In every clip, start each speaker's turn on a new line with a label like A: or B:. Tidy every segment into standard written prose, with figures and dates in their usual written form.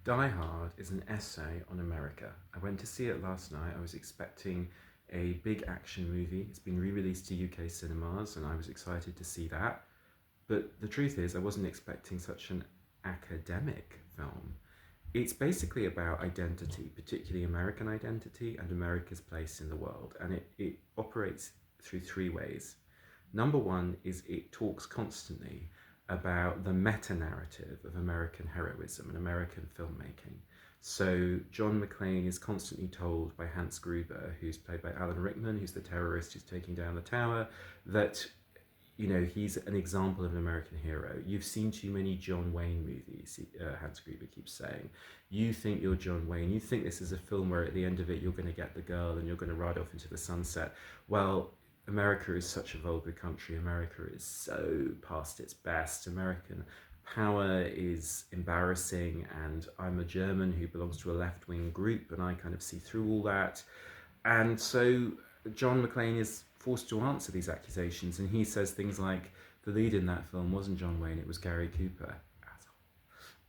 A: Die Hard is an essay on America. I went to see it last night. I was expecting a big action movie. It's been re-released to UK cinemas and I was excited to see that. But the truth is, I wasn't expecting such an academic film. It's basically about identity, particularly American identity and America's place in the world. And it operates through three ways. Number one is it talks constantly about the meta narrative of American heroism and American filmmaking. So John McClane is constantly told by Hans Gruber, who's played by Alan Rickman, who's the terrorist who's taking down the tower, that he's an example of an American hero. You've seen too many John Wayne movies, Hans Gruber keeps saying. You think you're John Wayne. You think this is a film where at the end of it you're going to get the girl and you're going to ride off into the sunset. Well, America is such a vulgar country. America is so past its best. American power is embarrassing, and I'm a German who belongs to a left-wing group, and I kind of see through all that. And so John McClane is forced to answer these accusations, and he says things like, the lead in that film wasn't John Wayne, it was Gary Cooper.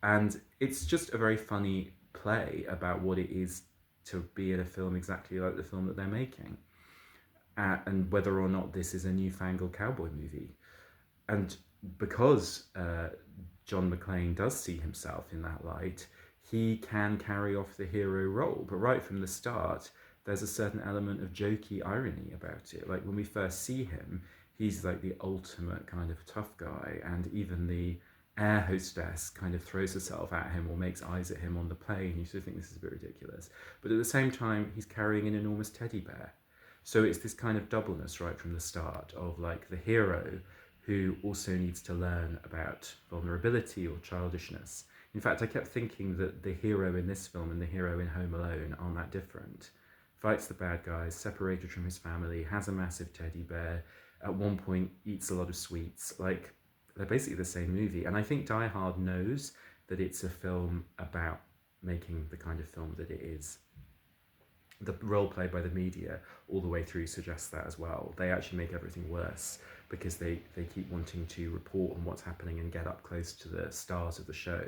A: And it's just a very funny play about what it is to be in a film exactly like the film that they're making. And whether or not this is a newfangled cowboy movie. And because John McClane does see himself in that light, he can carry off the hero role. But right from the start, there's a certain element of jokey irony about it. Like when we first see him, he's like the ultimate kind of tough guy, and even the air hostess kind of throws herself at him or makes eyes at him on the plane. You sort of think this is a bit ridiculous. But at the same time, he's carrying an enormous teddy bear. So it's this kind of doubleness right from the start of like the hero who also needs to learn about vulnerability or childishness. In fact, I kept thinking that the hero in this film and the hero in Home Alone aren't that different. Fights the bad guys, separated from his family, has a massive teddy bear, at one point eats a lot of sweets. Like, they're basically the same movie. And I think Die Hard knows that it's a film about making the kind of film that it is. The role played by the media all the way through suggests that as well. They actually make everything worse because they keep wanting to report on what's happening and get up close to the stars of the show.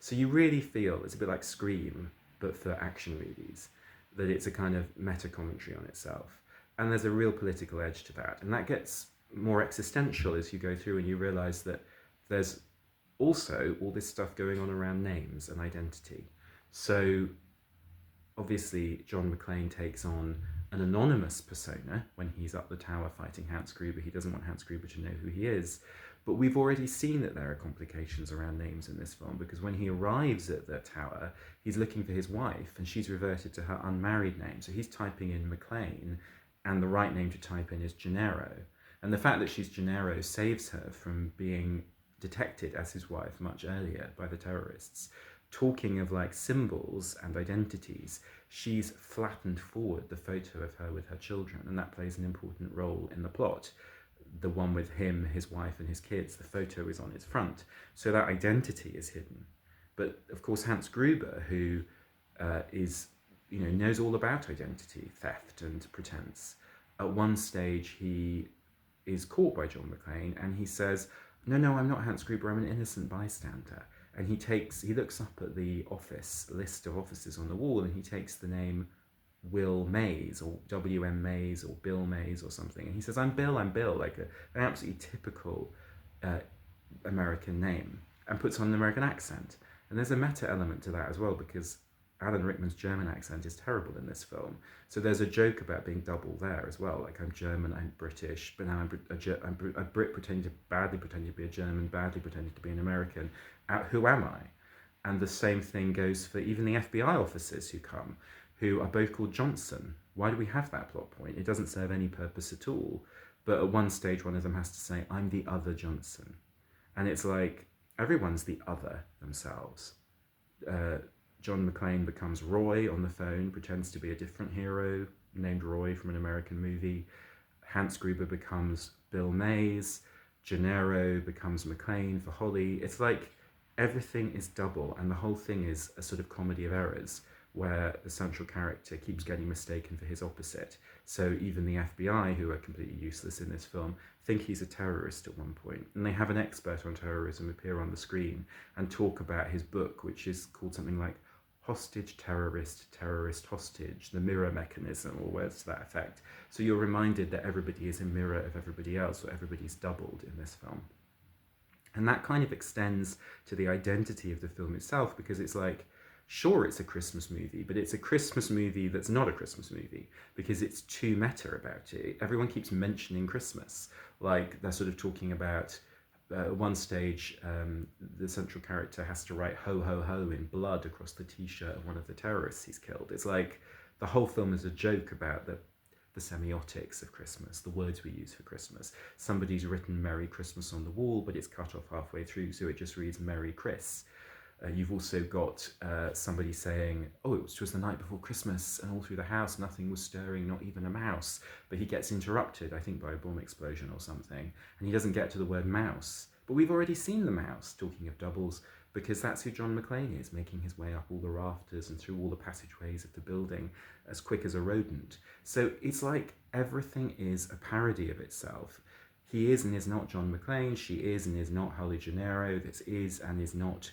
A: So you really feel, it's a bit like Scream, but for action movies, that it's a kind of meta commentary on itself. And there's a real political edge to that. And that gets more existential as you go through and you realize that there's also all this stuff going on around names and identity. So obviously, John McClane takes on an anonymous persona when he's up the tower fighting Hans Gruber. He doesn't want Hans Gruber to know who he is. But we've already seen that there are complications around names in this film, because when he arrives at the tower, he's looking for his wife and she's reverted to her unmarried name. So he's typing in McClane, and the right name to type in is Gennaro. And the fact that she's Gennaro saves her from being detected as his wife much earlier by the terrorists. Talking of like symbols and identities, she's flattened forward the photo of her with her children, and that plays an important role in the plot. The one with him, his wife, and his kids, the photo is on its front, so that identity is hidden. But of course, Hans Gruber, who knows all about identity theft and pretense, at one stage he is caught by John McClane, and he says, "No, I'm not Hans Gruber. I'm an innocent bystander." And he looks up at the office list of officers on the wall, and he takes the name Will Mays or W.M. Mays or Bill Mays or something. And he says, I'm Bill, like an absolutely typical American name, and puts on an American accent. And there's a meta element to that as well, because Alan Rickman's German accent is terrible in this film. So there's a joke about being double there as well. Like, I'm German, I'm British, but now I'm a Brit badly pretending to be a German, badly pretending to be an American. Who am I? And the same thing goes for even the FBI officers who come, who are both called Johnson. Why do we have that plot point? It doesn't serve any purpose at all. But at one stage, one of them has to say, I'm the other Johnson. And it's like, everyone's the other themselves. John McClane becomes Roy on the phone, pretends to be a different hero named Roy from an American movie. Hans Gruber becomes Bill Mays. Gennaro becomes McClane for Holly. It's like everything is double, and the whole thing is a sort of comedy of errors where the central character keeps getting mistaken for his opposite. So even the FBI, who are completely useless in this film, think he's a terrorist at one point. And they have an expert on terrorism appear on the screen and talk about his book, which is called something like hostage, terrorist, terrorist, hostage, the mirror mechanism, or words to that effect. So you're reminded that everybody is a mirror of everybody else, or everybody's doubled in this film. And that kind of extends to the identity of the film itself, because it's like, sure, it's a Christmas movie, but it's a Christmas movie that's not a Christmas movie because it's too meta about it. Everyone keeps mentioning Christmas. Like, they're sort of talking about, at one stage, the central character has to write ho ho ho in blood across the t-shirt of one of the terrorists he's killed. It's like the whole film is a joke about the semiotics of Christmas, the words we use for Christmas. Somebody's written Merry Christmas on the wall, but it's cut off halfway through, so it just reads Merry Chris. You've also got somebody saying, oh, it was the night before Christmas, and all through the house nothing was stirring, not even a mouse. But he gets interrupted, I think, by a bomb explosion or something, and he doesn't get to the word mouse. But we've already seen the mouse, talking of doubles, because that's who John McClane is, making his way up all the rafters and through all the passageways of the building as quick as a rodent. So it's like everything is a parody of itself. He is and is not John McClane, she is and is not Holly Gennaro, this is and is not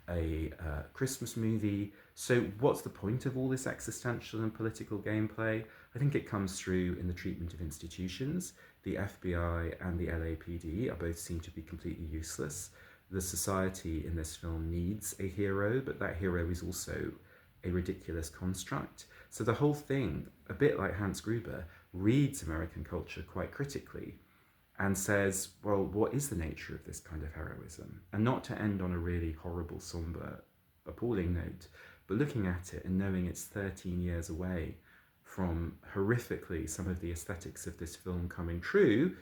A: a Christmas movie. So what's the point of all this existential and political gameplay? I think it comes through in the treatment of institutions. The FBI and the LAPD are both seen to be completely useless. The society in this film needs a hero, but that hero is also a ridiculous construct. So the whole thing, a bit like Hans Gruber, reads American culture quite critically and says, well, what is the nature of this kind of heroism? And not to end on a really horrible, somber, appalling note, but looking at it and knowing it's 13 years away from horrifically some of the aesthetics of this film coming true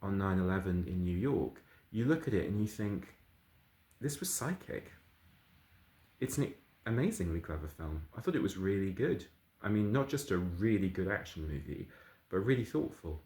A: on 9/11 in New York, you look at it and you think, this was psychic. It's an amazingly clever film. I thought it was really good. I mean, not just a really good action movie, but really thoughtful.